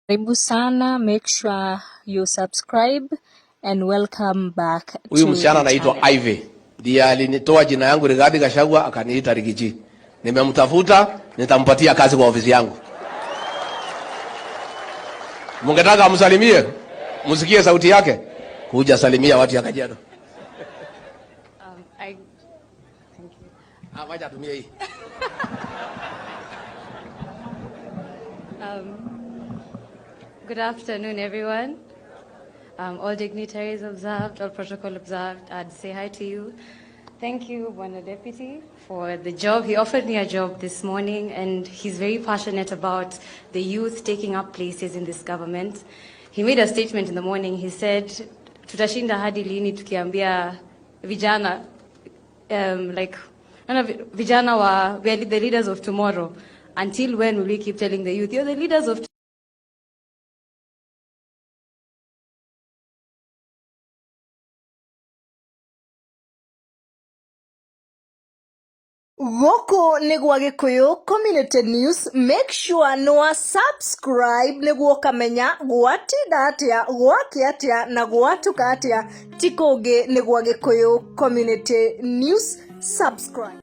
Karibu sana, make sure you subscribe and welcome back. Huyu msichana anaitwa Ivy. Ndiye alinitoa jina yangu Rigathi Gachagua akaniita Riggy. Nimemtafuta, nitampatia kazi kwa ofisi yangu. Mungetaka msalimie? Musikie sauti yake. Kuja salimia watu ya Kajiado. Thank you. Wacha tumie hii. Good afternoon, everyone. All dignitaries observed, all protocol observed. I'd say hi to you. Thank you, Bwana Deputy, for the job. He offered me a job this morning, and he's very passionate about the youth taking up places in this government. He made a statement in the morning. He said, tutashinda hadi lini tukiambia vijana, vijana we are the leaders of tomorrow. Until when will we keep telling the youth, you're the leaders of tomorrow? Goko ni gwa Gikuyu Community News. Make sure no subscribe niguo kamenya gwatinda atia gwake atia na gwatuka atia tikungi ni gwa Gikuyu Community News. Subscribe.